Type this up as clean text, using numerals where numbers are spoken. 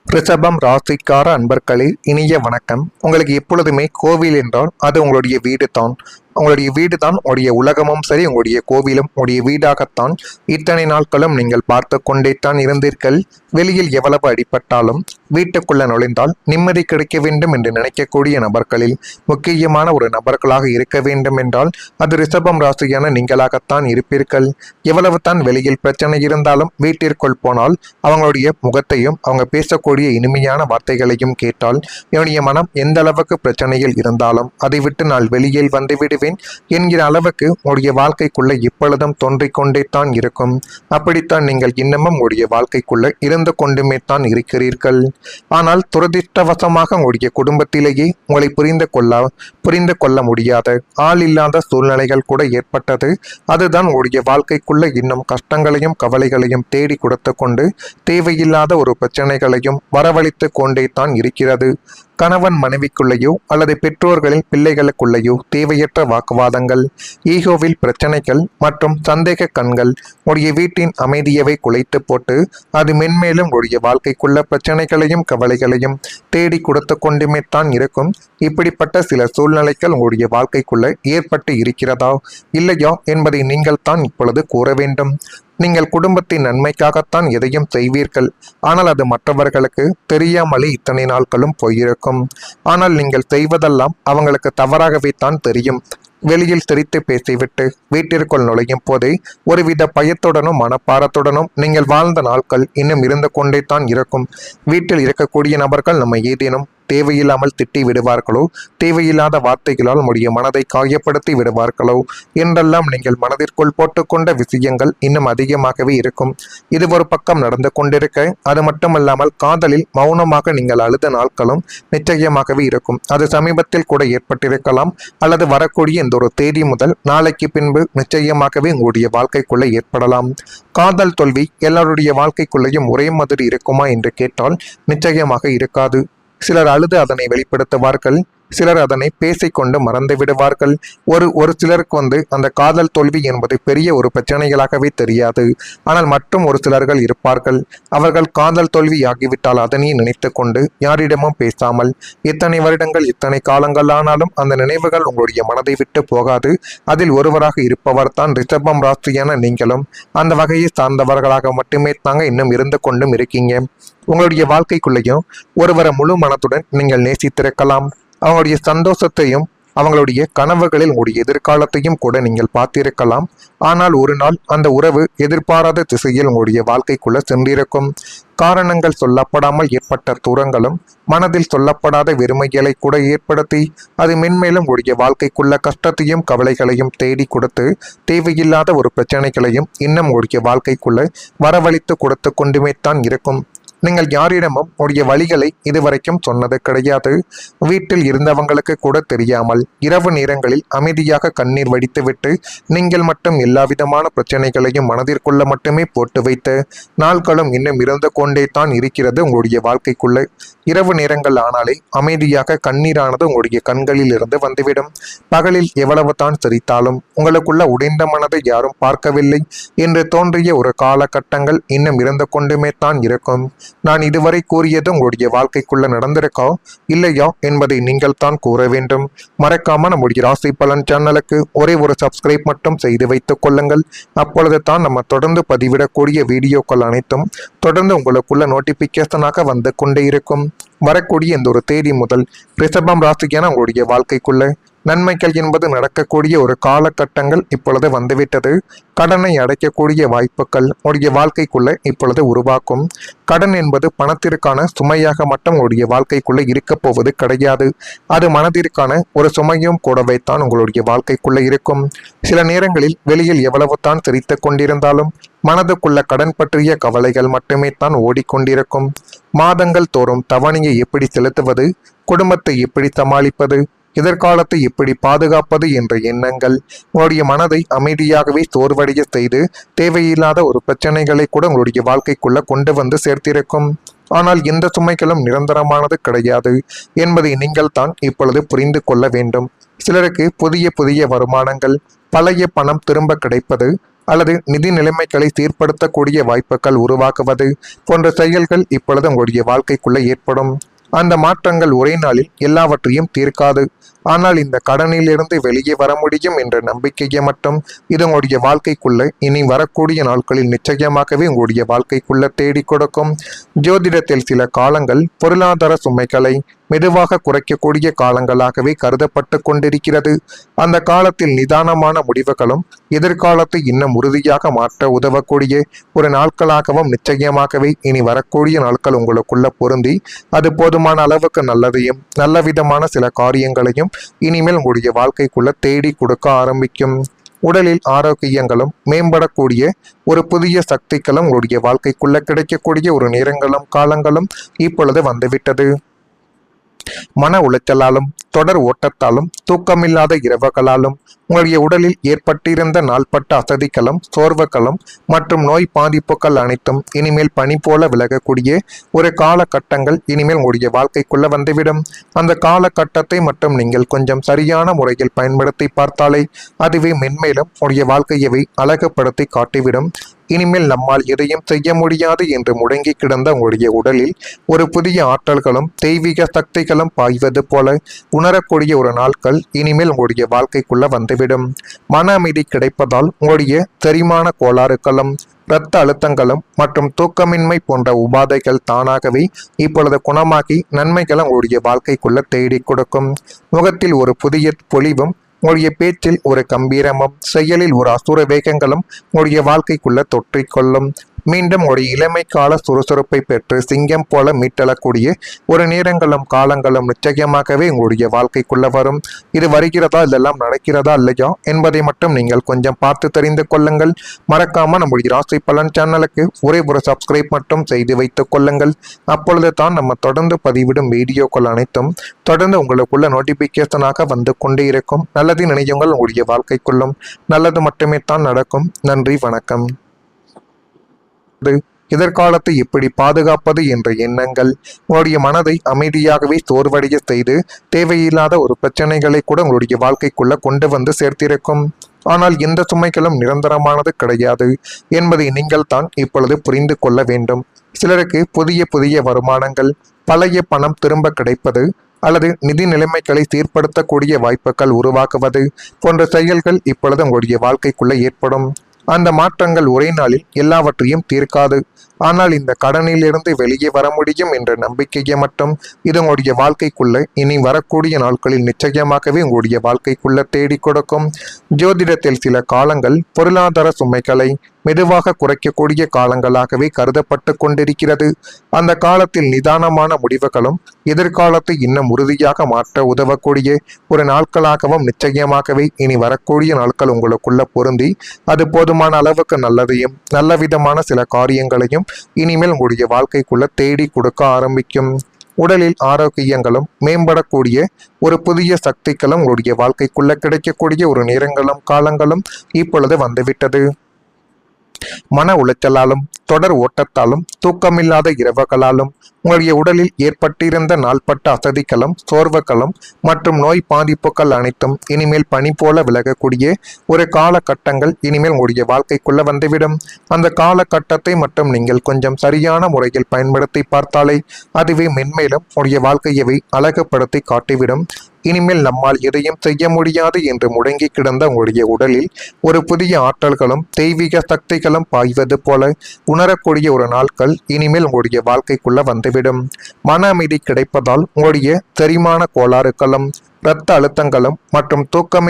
ரிஷபம் ராசிக்கார அன்பர்களே, இனிய வணக்கம். உங்களுக்கு எப்பொழுதுமே கோவில் என்றால் அது உங்களுடைய வீடு தான். உங்களுடைய வீடு தான் உங்களுடைய உலகமும் சரி, உங்களுடைய கோவிலும் உங்களுடைய வீடாகத்தான் இத்தனை நாட்களும் நீங்கள் பார்த்து கொண்டே தான் இருந்தீர்கள். வெளியில் எவ்வளவு அடிபட்டாலும் வீட்டுக்குள்ள நுழைந்தால் நிம்மதி கிடைக்க வேண்டும் என்று நினைக்கக்கூடிய நபர்களில் முக்கியமான ஒரு நபர்களாக இருக்க வேண்டும் என்றால் அது ரிஷபம் ராசியான நீங்களாகத்தான் இருப்பீர்கள். எவ்வளவு தான் வெளியில் பிரச்சனை இருந்தாலும் வீட்டிற்குள் போனால் அவங்களுடைய முகத்தையும் அவங்க பேசக்கூடிய இனிமையான வார்த்தைகளையும் கேட்டால் என்னுடைய மனம் எந்த அளவுக்கு பிரச்சனையில் இருந்தாலும் அதை விட்டு நான் வெளியில் வந்து விடுவேன் என்கிற அளவுக்கு உங்களுடைய வாழ்க்கைக்குள்ள எப்பொழுதும் தோன்றிக் கொண்டே தான் இருக்கும். அப்படித்தான் நீங்கள் இன்னமும் உங்களுடைய வாழ்க்கைக்குள்ள இருந்து கொண்டுமே தான் இருக்கிறீர்கள். ஆனால் துரதிர்ஷ்டவசமாக உங்களுடைய குடும்பத்திலேயே உங்களை புரிந்து கொள்ள முடியாத ஆள் இல்லாத சூழ்நிலைகள் கூட ஏற்பட்டது. அதுதான் உங்களுடைய வாழ்க்கைக்குள்ள இன்னும் கஷ்டங்களையும் கவலைகளையும் தேடி கொடுத்து கொண்டு தேவையில்லாத ஒரு பிரச்சனைகளையும் வரவழைத்து கொண்டே தான் இருக்கிறது. கணவன் மனைவிக்குள்ளேயோ அல்லது பெற்றோர்களின் பிள்ளைகளுக்குள்ளேயோ தேவையற்ற வாக்குவாதங்கள், ஈகோவில் பிரச்சனைகள் மற்றும் சந்தேக கண்கள் உடைய வீட்டின் அமைதியவை குலைத்து போட்டு அது மென்மேலும் உடைய வாழ்க்கைக்குள்ள பிரச்சனைகளையும் கவலைகளையும் தேடி கொடுத்து கொண்டுமே தான் இருக்கும். இப்படிப்பட்ட சில சூழ்நிலைகள் உங்களுடைய வாழ்க்கைக்குள்ள ஏற்பட்டு இருக்கிறதா இல்லையா என்பதை நீங்கள் தான் இப்பொழுது கூற வேண்டும். நீங்கள் குடும்பத்தின் நன்மைக்காகத்தான் எதையும் செய்வீர்கள். ஆனால் அது மற்றவர்களுக்கு தெரியாமலே இத்தனை நாட்களும் போயிருக்கும். ஆனால் நீங்கள் செய்வதெல்லாம் அவங்களுக்கு தவறாகவே தான் தெரியும். வெளியில் சிரித்து பேசிவிட்டு வீட்டிற்குள் நுழையும் போதே ஒருவித பயத்துடனும் மனப்பாரத்துடனும் நீங்கள் வாழ்ந்த நாட்கள் இன்னும் இருந்து கொண்டே தான் இருக்கும். வீட்டில் இருக்கக்கூடிய நபர்கள் நம்ம ஏதேனும் தேவையில்லாமல் திட்டி விடுவார்களோ, தேவையில்லாத வார்த்தைகளால் நம்முடைய மனதை காயப்படுத்தி விடுவார்களோ என்றெல்லாம் நீங்கள் மனதிற்குள் போட்டுக்கொண்ட விஷயங்கள் இன்னும் அதிகமாகவே இருக்கும். இது ஒரு பக்கம் நடந்து கொண்டிருக்க, அது மட்டுமல்லாமல் காதலில் மௌனமாக நீங்கள் அழுத நாட்களும் நிச்சயமாகவே இருக்கும். அது சமீபத்தில் கூட ஏற்பட்டிருக்கலாம், அல்லது வரக்கூடிய இந்த ஒரு தேதி முதல் நாளைக்கு பின்பு நிச்சயமாகவே உங்களுடைய வாழ்க்கைக்குள்ளே ஏற்படலாம். காதல் தோல்வி எல்லாருடைய வாழ்க்கைக்குள்ளேயும் ஒரே மாதிரி இருக்குமா என்று கேட்டால் நிச்சயமாக இருக்காது. சிலர் அழுது அதனை வெளிப்படுத்துவார்கள், சிலர் அதனை பேசிக்கொண்டு மறந்து விடுவார்கள். ஒரு சிலருக்கு அந்த காதல் தோல்வி என்பது பெரிய ஒரு பிரச்சனைகளாகவே தெரியாது. ஆனால் மற்றும் ஒரு சிலர்கள் இருப்பார்கள், அவர்கள் காதல் தோல்வி ஆகிவிட்டால் அதனையே நினைத்து கொண்டு யாரிடமும் பேசாமல் இத்தனை வருடங்கள் இத்தனை காலங்கள் ஆனாலும் அந்த நினைவுகள் உங்களுடைய மனதை விட்டு போகாது. அதில் ஒருவராக இருப்பவர் தான் ரிஷபம் ராசியான நீங்களும் அந்த வகையை சார்ந்தவர்களாக மட்டுமே தாங்க இன்னும் இருந்து கொண்டும் இருக்கீங்க. உங்களுடைய வாழ்க்கைக்குள்ளேயும் ஒருவரை முழு மனத்துடன் நீங்கள் நேசித்திருக்கலாம். அவங்களுடைய சந்தோஷத்தையும் அவங்களுடைய கனவுகளில் உங்களுடைய எதிர்காலத்தையும் கூட நீங்கள் பார்த்திருக்கலாம். ஆனால் ஒரு நாள் அந்த உறவு எதிர்பாராத திசையில் உங்களுடைய வாழ்க்கைக்குள்ள சென்றிருக்கும். காரணங்கள் சொல்லப்படாமல் ஏற்பட்ட தூரங்களும் மனதில் சொல்லப்படாத வெறுமைகளை கூட ஏற்படுத்தி அது மென்மேலும் உங்களுடைய வாழ்க்கைக்குள்ள கஷ்டத்தையும் கவலைகளையும் தேடி கொடுத்து தேவையில்லாத ஒரு பிரச்சனைகளையும் இன்னும் உங்களுடைய வாழ்க்கைக்குள்ள வரவழைத்து கொடுத்து கொண்டுமே தான் இருக்கும். நீங்கள் யாரிடமும் உடைய வழிகளை இதுவரைக்கும் சொன்னது கிடையாது. வீட்டில் இருந்தவங்களுக்கு கூட தெரியாமல் இரவு நேரங்களில் அமைதியாக கண்ணீர் வடித்துவிட்டு நீங்கள் மட்டும் எல்லா விதமான பிரச்சனைகளையும் மனதிற்குள்ள மட்டுமே போட்டு வைத்த நாட்களும் இன்னும் இருந்து கொண்டே தான் இருக்கிறது. உங்களுடைய வாழ்க்கைக்குள்ள இரவு நேரங்கள் ஆனாலே அமைதியாக கண்ணீரானது உங்களுடைய கண்களில் இருந்து வந்துவிடும். பகலில் எவ்வளவு தான் சிரித்தாலும் உங்களுக்குள்ள உடைந்த மனதை யாரும் பார்க்கவில்லை என்று தோன்றிய ஒரு காலகட்டங்கள் இன்னும் இருந்து கொண்டுமே தான் இருக்கும். நான் இதுவரை கூறியது உங்களுடைய வாழ்க்கைக்குள்ள நடந்திருக்கா இல்லையா என்பதை நீங்கள் தான் கூற வேண்டும். மறக்காம நம்முடைய ராசி பலன் சேனலுக்கு ஒரே ஒரு சப்ஸ்கிரைப் மட்டும் செய்து வைத்துக் கொள்ளுங்கள். அப்பொழுது தான் நம்ம தொடர்ந்து பதிவிடக்கூடிய வீடியோக்கள் அனைத்தும் தொடர்ந்து உங்களுக்குள்ள நோட்டிபிகேஷனாக வந்து கொண்டே இருக்கும். வரக்கூடிய இந்த ஒரு தேதி முதல் ரிஷபம் ராசிக்கான உங்களுடைய வாழ்க்கைக்குள்ள நன்மைகள் என்பது நடக்கக்கூடிய ஒரு காலகட்டங்கள் இப்பொழுது வந்துவிட்டது. கடனை அடைக்கக்கூடிய வாய்ப்புகள் உடைய வாழ்க்கைக்குள்ள இப்பொழுது உருவாக்கும். கடன் என்பது பணத்திற்கான சுமையாக மட்டும் உங்களுடைய வாழ்க்கைக்குள்ள இருக்க போவது கிடையாது. அது மனதிற்கான ஒரு சுமையும் கூடவைத்தான் உங்களுடைய வாழ்க்கைக்குள்ள இருக்கும். சில நேரங்களில் வெளியில் எவ்வளவு தான் சிரித்து கொண்டிருந்தாலும் மனதுக்குள்ள கடன் பற்றிய கவலைகள் மட்டுமே தான் ஓடிக்கொண்டிருக்கும். மாதங்கள் தோறும் தவணையை எப்படி செலுத்துவது, குடும்பத்தை எப்படி சமாளிப்பது, எதிர்காலத்தை எப்படி பாதுகாப்பது என்ற எண்ணங்கள் உங்களுடைய மனதை அமைதியாகவே சோர்வடைய செய்து தேவையில்லாத ஒரு பிரச்சனைகளை கூட உங்களுடைய வாழ்க்கைக்குள்ள கொண்டு வந்து சேர்த்திருக்கும். ஆனால் எந்த சுமைகளும் நிரந்தரமானது கிடையாது என்பதை நீங்கள் தான் இப்பொழுது புரிந்து கொள்ள வேண்டும். சிலருக்கு புதிய புதிய வருமானங்கள், பழைய பணம் திரும்ப கிடைப்பது, அல்லது நிதி நிலைமைகளை சீர்படுத்தக்கூடிய வாய்ப்புகள் உருவாக்குவது போன்ற செயல்கள் இப்பொழுது உங்களுடைய வாழ்க்கைக்குள்ள ஏற்படும். அந்த மாற்றங்கள் ஒரே நாளில் எல்லாவற்றையும் தீர்க்காது. ஆனால் இந்த கடனிலிருந்து வெளியே வர முடியும் என்ற நம்பிக்கையை மட்டும் இது உங்களுடைய வாழ்க்கைக்குள்ள இனி வரக்கூடிய நாட்களில் நிச்சயமாகவே உங்களுடைய வாழ்க்கைக்குள்ள தேடி கொடுக்கும். ஜோதிடத்தில் சில காலங்கள் பொருளாதார சுமைகளை மெதுவாக குறைக்கக்கூடிய காலங்களாகவே கருதப்பட்டு கொண்டிருக்கிறது. அந்த காலத்தில் நிதானமான முடிவுகளும் எதிர்காலத்தை இன்னும் உறுதியாக மாற்ற உதவக்கூடிய ஒரு நாட்களாகவும் நிச்சயமாகவே இனி வரக்கூடிய நாட்கள் உங்களுக்குள்ள பொருந்தி அது போதுமான அளவுக்கு நல்லதையும் நல்ல விதமான சில காரியங்களையும் இனிமேல் உங்களுடைய வாழ்க்கைக்குள்ள தேடி கொடுக்க ஆரம்பிக்கும். உடலில் ஆரோக்கியங்களும் மேம்படக்கூடிய ஒரு புதிய சக்திகளும் உங்களுடைய வாழ்க்கைக்குள்ள கிடைக்கக்கூடிய ஒரு நேரங்களும் காலங்களும் இப்பொழுது வந்துவிட்டது. மன உளைச்சலாலும் தொடர் ஓட்டத்தாலும் தூக்கமில்லாத இரவுகளாலும் உங்களுடைய உடலில் ஏற்பட்டிருந்த நாள்பட்ட அசதிகளும் சோர்வுகளும் மற்றும் நோய் பாதிப்புகள் அனைத்தும் இனிமேல் பனி போல விலகக்கூடிய ஒரு காலகட்டங்கள் இனிமேல் உங்களுடைய வாழ்க்கைக்குள்ள வந்துவிடும். அந்த காலகட்டத்தை மட்டும் நீங்கள் கொஞ்சம் சரியான முறையில் பயன்படுத்தி பார்த்தாலே அதுவே மென்மேலும் உங்களுடைய வாழ்க்கையவை அழகுபடுத்தி காட்டிவிடும். இனிமேல் நம்மால் எதையும் செய்ய முடியாது என்று முடங்கி கிடந்த உங்களுடைய உடலில் ஒரு புதிய ஆற்றல்களும் தெய்வீக சக்திகளும் பாய்வது போல உணரக்கூடிய ஒரு நாட்கள் இனிமேல் உங்களுடைய வாழ்க்கைக்குள்ள வந்துவிடும். மன அமைதி கிடைப்பதால் உங்களுடைய செரிமான கோளாறுகளும் இரத்த அழுத்தங்களும் மற்றும் தூக்கமின்மை போன்ற உபாதைகள் தானாகவே இப்பொழுது குணமாகி நன்மைகளை உங்களுடைய வாழ்க்கைக்குள்ள தேடி கொடுக்கும். முகத்தில் ஒரு புதிய பொலிவும் உங்களுடைய பேச்சில் ஒரு கம்பீரமும் செயலில் ஒரு அசுர வேகங்களும் உங்களுடைய வாழ்க்கைக்குள்ள தொற்றிக்கொள்ளும். மீண்டும் ஒரு இளமை கால சுறுசுறுப்பை பெற்று சிங்கம் போல மீட்டெழக்கூடிய ஒரு நேரங்களும் காலங்களும் நிச்சயமாகவே உங்களுடைய வாழ்க்கைக்குள்ள வரும். இது வருகிறதா இதெல்லாம் நடக்கிறதா இல்லையா என்பதை மட்டும் நீங்கள் கொஞ்சம் பார்த்து தெரிந்து கொள்ளுங்கள். மறக்காம நம்முடைய ராசி பலன் சேனலுக்கு ஒரே ஒரு சப்ஸ்கிரைப் மட்டும் செய்து வைத்துக் கொள்ளுங்கள். அப்பொழுது தான் நம்ம தொடர்ந்து பதிவிடும் வீடியோக்கள் அனைத்தும் தொடர்ந்து உங்களுக்குள்ள நோட்டிபிகேஷனாக வந்து கொண்டே இருக்கும். நல்லது நினையுங்கள், உங்களுடைய வாழ்க்கைக்குள்ளும் நல்லது மட்டுமே தான் நடக்கும். நன்றி, வணக்கம். எதிர்காலத்தை எப்படி பாதுகாப்பது என்ற எண்ணங்கள் உங்களுடைய மனதை அமைதியாகவே சோர்வடைய செய்து தேவையில்லாத ஒரு பிரச்சனைகளை கூட உங்களுடைய வாழ்க்கைக்குள்ள கொண்டு வந்து சேர்த்திருக்கும். ஆனால் எந்த சுமைகளும் நிரந்தரமானது கிடையாது என்பதை நீங்கள் தான் இப்பொழுது புரிந்து கொள்ள வேண்டும். சிலருக்கு புதிய புதிய வருமானங்கள், பழைய பணம் திரும்ப கிடைப்பது அல்லது நிதி நிலைமைகளை சீர்படுத்தக்கூடிய வாய்ப்புகள் உருவாக்குவது போன்ற செயல்கள் இப்பொழுது உங்களுடைய வாழ்க்கைக்குள்ள ஏற்படும். அந்த மாற்றங்கள் ஒரே நாளில் எல்லாவற்றையும் தீர்க்காது. ஆனால் இந்த கடனிலிருந்து வெளியே வர முடியும் என்ற நம்பிக்கையை மட்டும் இது உங்களுடைய வாழ்க்கைக்குள்ள இனி வரக்கூடிய நாட்களில் நிச்சயமாகவே உங்களுடைய வாழ்க்கைக்குள்ள தேடி கொடுக்கும். ஜோதிடத்தில் சில காலங்கள் பொருளாதார சுமைகளை மெதுவாக குறைக்கக்கூடிய காலங்களாகவே கருதப்பட்டு கொண்டிருக்கிறது. அந்த காலத்தில் நிதானமான முடிவுகளும் எதிர்காலத்தை இன்னும் உறுதியாக மாற்ற உதவக்கூடிய ஒரு நாட்களாகவும் நிச்சயமாகவே இனி வரக்கூடிய நாட்கள் உங்களுக்குள்ள பொருந்தி அது போதுமான அளவுக்கு நல்லதையும் நல்ல விதமான சில காரியங்களையும் இனிமேல் உங்களுடைய வாழ்க்கைக்குள்ள தேடி கொடுக்க ஆரம்பிக்கும். உடலில் ஆரோக்கியங்களும் மேம்படக்கூடிய ஒரு புதிய சக்திகளும் உங்களுடைய வாழ்க்கைக்குள்ள கிடைக்கக்கூடிய ஒரு நேரங்களும் காலங்களும் இப்பொழுது வந்துவிட்டது. மன உளைச்சலாலும் தொடர் ஓட்டத்தாலும் தூக்கமில்லாத இரவுகளாலும் உங்களுடைய உடலில் ஏற்பட்டிருந்த நாள்பட்ட அசதிகளும் சோர்வுகளும் மற்றும் நோய் பாதிப்புகள் அனைத்தும் இனிமேல் பனி போல விலகக்கூடிய ஒரு காலகட்டங்கள் இனிமேல் உங்களுடைய வாழ்க்கைக்குள்ள வந்துவிடும். அந்த காலகட்டத்தை மட்டும் நீங்கள் கொஞ்சம் சரியான முறையில் பயன்படுத்தி பார்த்தாலே அதுவே மென்மேலும் உங்களுடைய வாழ்க்கையவை அழகுபடுத்தி காட்டிவிடும். இனிமேல் நம்மால் எதையும் செய்ய முடியாது என்று முடங்கி கிடந்த உங்களுடைய உடலில் ஒரு புதிய ஆற்றல்களும் தெய்வீக சக்திகளும் பாய்வது போல உணரக்கூடிய ஒரு நாட்கள் இனிமேல் உங்களுடைய வாழ்க்கைக்குள்ள வந்துவிடும். மன அமைதி கிடைப்பதால் உங்களுடைய செரிமான கோளாறுகளும் இரத்த அழுத்தங்களும் மற்றும் தூக்கம்